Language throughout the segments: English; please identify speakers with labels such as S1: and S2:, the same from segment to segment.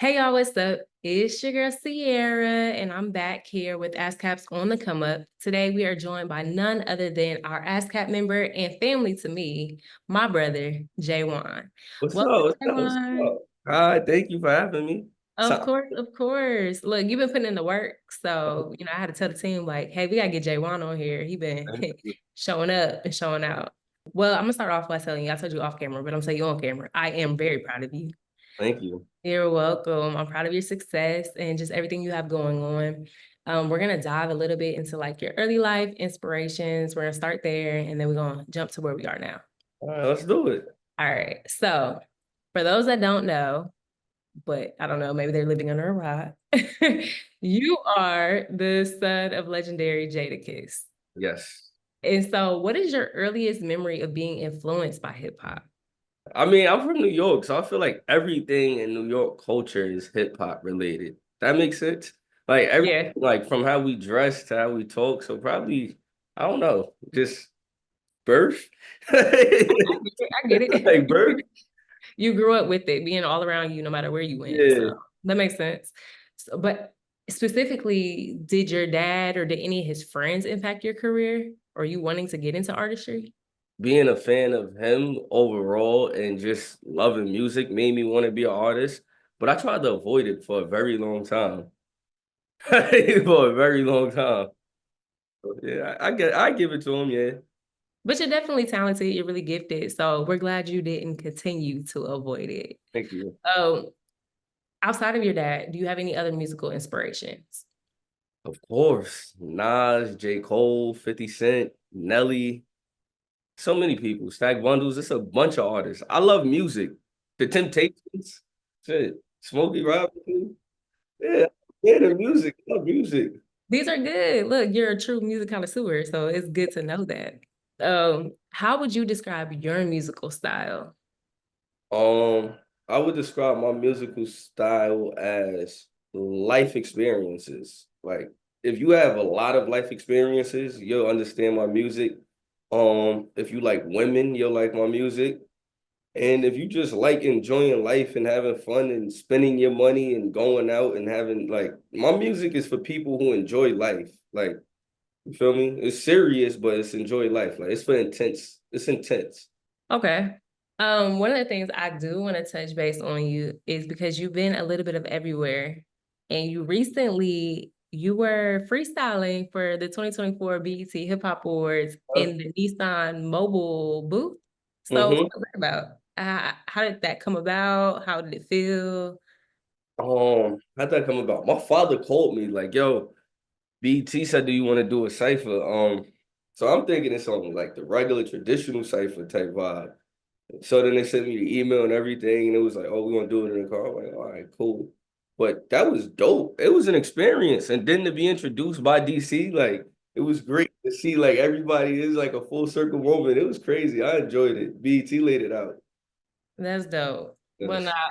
S1: Hey y'all, what's up? It's your girl Sierra, and I'm back here with ASCAP's On the Come Up. Today we are joined by none other than our ASCAP member and family to me, my brother, Jae'Won.
S2: What's up?
S1: Welcome,
S2: What's up? What's
S1: Jae'Won.
S2: up? Hi, thank you for having me.
S1: Of
S2: So,
S1: course, of course. Look, you've been putting in the work, so I had to tell the team like, hey, we gotta get Jae'Won on here. He been
S2: thank you.
S1: showing up and showing out. Well, I'm gonna start off by telling you, I told you off camera, but I'm telling you on camera. I am very proud of you.
S2: Thank you.
S1: You're welcome. I'm proud of your success and just everything you have going on. We're gonna dive a little bit into like your early life inspirations. We're gonna start there and then we're gonna jump to where we are now.
S2: All right, let's do it.
S1: All right. So for those that don't know, but I don't know, maybe they're living under a rock. You are the son of legendary Jadakiss.
S2: Yes.
S1: And so what is your earliest memory of being influenced by hip hop?
S2: I mean, I'm from New York, so I feel like everything in New York culture is hip hop related. That makes sense. Like every
S1: Yeah,
S2: like from how we dress to how we talk. So probably, I don't know, just birth.
S1: I get
S2: Like
S1: it.
S2: birth.
S1: You grew up with it being all around you no matter where you went. So
S2: Yeah.
S1: that makes sense. So, but specifically, did your dad or did any of his friends impact your career? Or you wanting to get into artistry?
S2: Being a fan of him overall and just loving music made me want to be an artist. But I tried to avoid it for a very long time. For a very long time. So, yeah, I give it to him, yeah.
S1: But you're definitely talented, you're really gifted. So we're glad you didn't continue to avoid it.
S2: Thank you.
S1: Um, outside of your dad, do you have any other musical inspirations?
S2: Of course. Nas, J. Cole, 50 Cent, Nelly, so many people. Stack Bundles, it's a bunch of artists. I love music. The Temptations, shit. Smokey Robinson. Yeah, yeah, the music. I love music.
S1: These are good. Look, you're a true music connoisseur, so it's good to know that. How would you describe your musical style?
S2: Um, I would describe my musical style as life experiences. Like if you have a lot of life experiences, you'll understand my music. If you like women, you'll like my music. And if you just like enjoying life and having fun and spending your money and going out and having like my music is for people who enjoy life. Like, you feel me? It's serious, but it's enjoy life. Like it's for intense. It's intense.
S1: Okay. One of the things I do want to touch base on you is because you've been a little bit of everywhere, and you were freestyling for the 2024 BET Hip Hop Awards in the Nissan mobile booth. So what
S2: Mm-hmm.
S1: was that about? How did that come about? How did it feel?
S2: How'd that come about? My father called me like, yo, BT said, do you want to do a cipher? So I'm thinking it's on like the regular traditional cipher type vibe. So then they sent me the email and everything, and it was like, oh, we want to do it in the car. I'm like, all right, cool. But that was dope. It was an experience. And then to be introduced by DC, like it was great to see like everybody is like a full circle moment. It was crazy. I enjoyed it. BT laid it out.
S1: That's dope. Well,
S2: Yes.
S1: nah,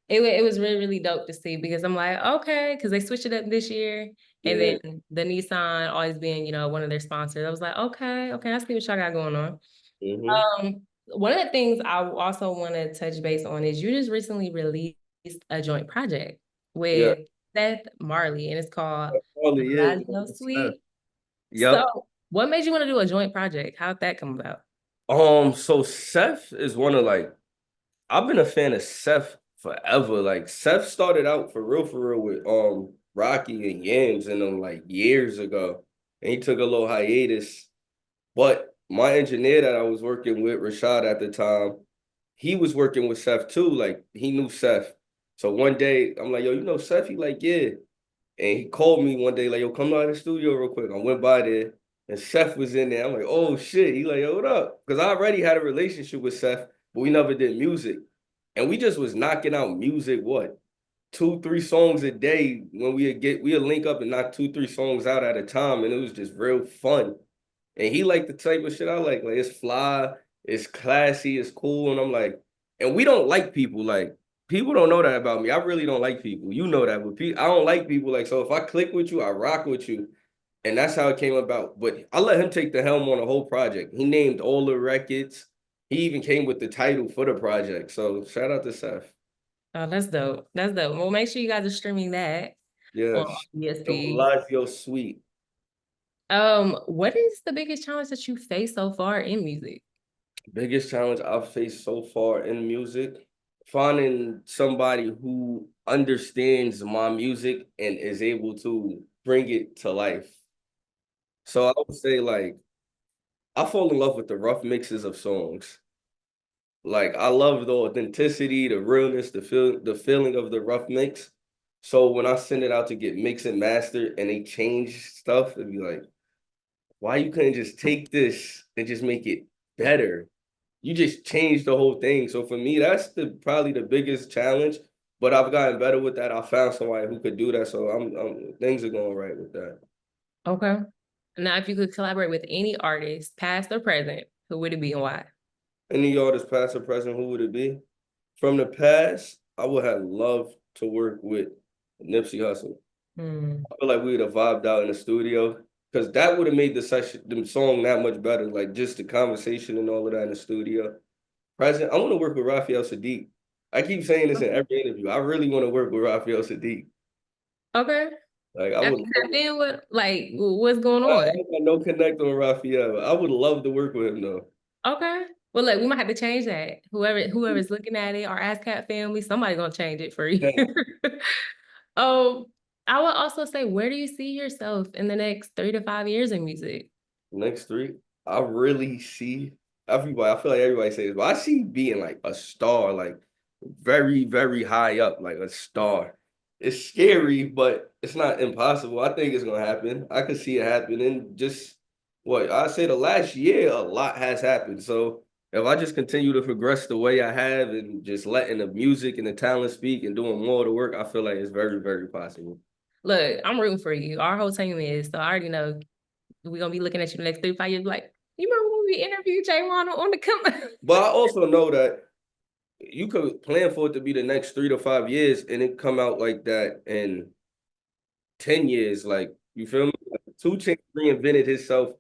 S1: it was really, really dope to see because I'm like, okay, because they switched it up this year. And
S2: Yeah.
S1: then the Nissan always being, one of their sponsors. I was like, okay, okay, I see what y'all got going on.
S2: Hmm.
S1: One of the things I also want to touch base on is you just recently released a joint project
S2: Yeah.
S1: with Seth Marley, and it's called
S2: Probably is.
S1: Bellagio Suite.
S2: Yep.
S1: So, what made you want to do a joint project? How'd that come about?
S2: So Seth is one of like I've been a fan of Seth forever. Like Seth started out for real with Rocky and Yams and them like years ago. And he took a little hiatus. But my engineer that I was working with, Rashad at the time, he was working with Seth too. Like he knew Seth. So one day I'm like, yo, you know Seth? He like, yeah. And he called me one day, like, yo, come by the studio real quick. I went by there and Seth was in there. I'm like, oh shit. He like, yo, what up? Because I already had a relationship with Seth, but we never did music. And we just was knocking out music, what, 2, 3 songs a day when we'd link up and knock 2, 3 songs out at a time. And it was just real fun. And he liked the type of shit I like. Like it's fly, it's classy, it's cool. And I'm like, and we don't like people. Like people don't know that about me. I really don't like people. You know that, but I don't like people. Like so, if I click with you, I rock with you, and that's how it came about. But I let him take the helm on the whole project. He named all the records. He even came with the title for the project. So shout out to Seth.
S1: Oh, that's dope. That's dope. Well, make sure you guys are streaming that on
S2: Yes. Yo,
S1: ESP.
S2: Lazio Sweet.
S1: What is the biggest challenge that you faced so far in music?
S2: Biggest challenge I've faced so far in music, finding somebody who understands my music and is able to bring it to life. So I would say like I fall in love with the rough mixes of songs. Like I love the authenticity, the realness, the feeling of the rough mix. So when I send it out to get mixed and mastered and they change stuff, it'd be like, why you couldn't just take this and just make it better? You just changed the whole thing. So for me, that's probably the biggest challenge. But I've gotten better with that. I found somebody who could do that. So things are going right with that.
S1: Okay. Now, if you could collaborate with any artist, past or present, who would it be and why?
S2: Any artist, past or present, who would it be? From the past, I would have loved to work with Nipsey Hussle.
S1: Hmm.
S2: I feel like we would have vibed out in the studio because that would have made the song that much better. Like just the conversation and all of that in the studio. Present, I want to work with Raphael Sadiq. I keep saying this in every interview. I really want to work with Raphael Sadiq.
S1: Okay.
S2: Like I
S1: Have
S2: would
S1: you
S2: love,
S1: tapped in with like what's going
S2: I
S1: on?
S2: got no connect on Raphael. I would love to work with him though.
S1: Okay. Well, look, we might have to change that. Whoever's looking at it, our ASCAP family, somebody gonna change it for you.
S2: Yeah.
S1: Um, I would also say, where do you see yourself in the next 3 to 5 years in music?
S2: Next three, I really see everybody. I feel like everybody says, but I see being like a star, like very, very high up, like a star. It's scary, but it's not impossible. I think it's gonna happen. I could see it happening. Just what I say the last year, a lot has happened. So if I just continue to progress the way I have and just letting the music and the talent speak and doing more of the work, I feel like it's very, very possible.
S1: Look, I'm rooting for you. Our whole team is, so I already know we're gonna be looking at you the next 3 to 5 years. Like, you remember when we interviewed Jae'Won on the come?
S2: But I also know that you could plan for it to be the next 3 to 5 years and it come out like that in 10 years. Like, you feel me? Like, 2 Chainz reinvented himself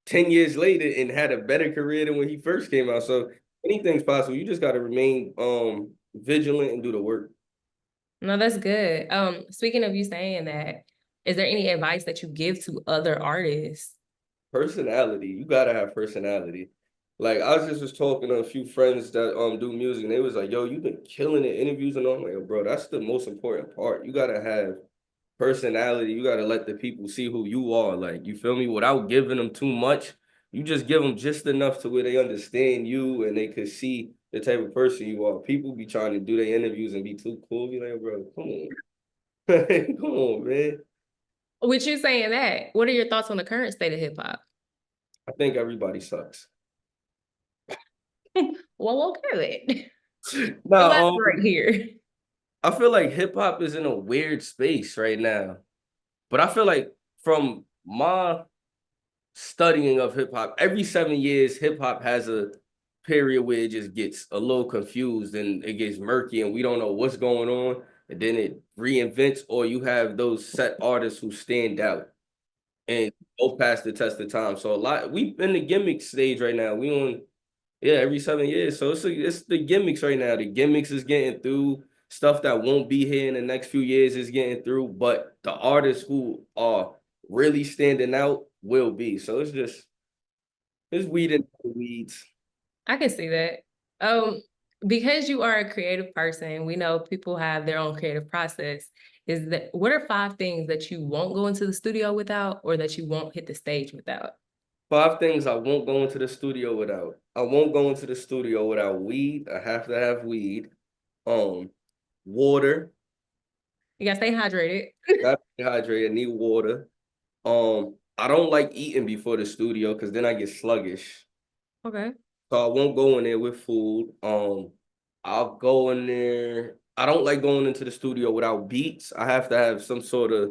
S2: 10 years later and had a better career than when he first came out. So anything's possible. You just gotta remain vigilant and do the work.
S1: No, that's good. Speaking of you saying that, is there any advice that you give to other artists?
S2: Personality. You gotta have personality. Like I was talking to a few friends that do music and they was like, yo, you've been killing the interviews and all. I'm like, bro, that's the most important part. You gotta have personality. You got to let the people see who you are. Like, you feel me? Without giving them too much, you just give them just enough to where they understand you and they could see the type of person you are. People be trying to do their interviews and be too cool. Be like, bro, come on. Come on, man.
S1: With you saying that, what are your thoughts on the current state of hip hop?
S2: I think everybody sucks.
S1: Well, okay then.
S2: Now,
S1: Elaborate here.
S2: I feel like hip hop is in a weird space right now. But I feel like from my studying of hip hop, every 7 years, hip hop has a period where it just gets a little confused and it gets murky and we don't know what's going on. And then it reinvents, or you have those set artists who stand out and go past the test of time. So a lot we in the gimmick stage right now. We on every 7 years. So it's the gimmicks right now. The gimmicks is getting through. Stuff that won't be here in the next few years is getting through, but the artists who are really standing out will be. So it's weed in the weeds.
S1: I can see that. Um, because you are a creative person, we know people have their own creative process. Is that what are 5 things that you won't go into the studio without, or that you won't hit the stage without?
S2: 5 things I won't go into the studio without. I won't go into the studio without weed. I have to have weed. Um, Water.
S1: You gotta stay hydrated.
S2: Got to be hydrated. Need water. I don't like eating before the studio because then I get sluggish.
S1: Okay.
S2: So I won't go in there with food. I'll go in there. I don't like going into the studio without beats. I have to have some sort of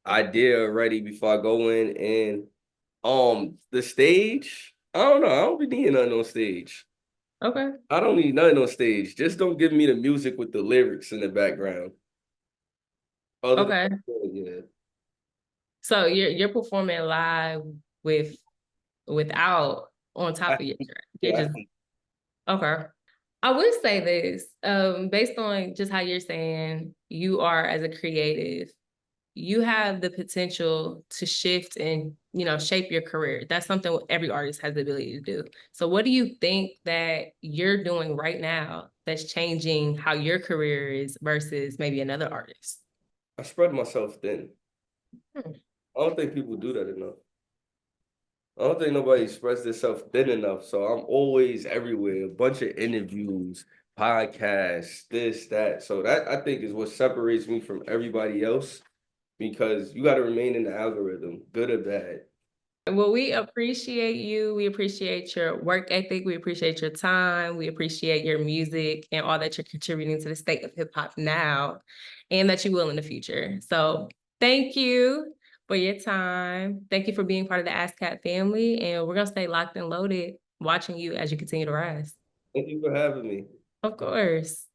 S2: idea ready before I go in. And the stage, I don't know. I don't be needing nothing on stage.
S1: Okay.
S2: I don't need nothing on stage. Just don't give me the music with the lyrics in the background. Other than
S1: Okay.
S2: that, yeah.
S1: So you're performing live with without on top of your track. You're
S2: Yeah,
S1: just okay. I would say this, based on just how you're saying you are as a creative, you have the potential to shift and, you know, shape your career. That's something every artist has the ability to do. So what do you think that you're doing right now that's changing how your career is versus maybe another artist?
S2: I spread myself thin.
S1: Hmm.
S2: I don't think people do that enough. I don't think nobody expressed themselves thin enough. So I'm always everywhere. A bunch of interviews, podcasts, this, that. So that I think is what separates me from everybody else because you got to remain in the algorithm, good or bad.
S1: Well, we appreciate you. We appreciate your work ethic. We appreciate your time. We appreciate your music and all that you're contributing to the state of hip hop now and that you will in the future. So thank you for your time. Thank you for being part of the ASCAP family. And we're going to stay locked and loaded, watching you as you continue to rise.
S2: Thank you for having me.
S1: Of course.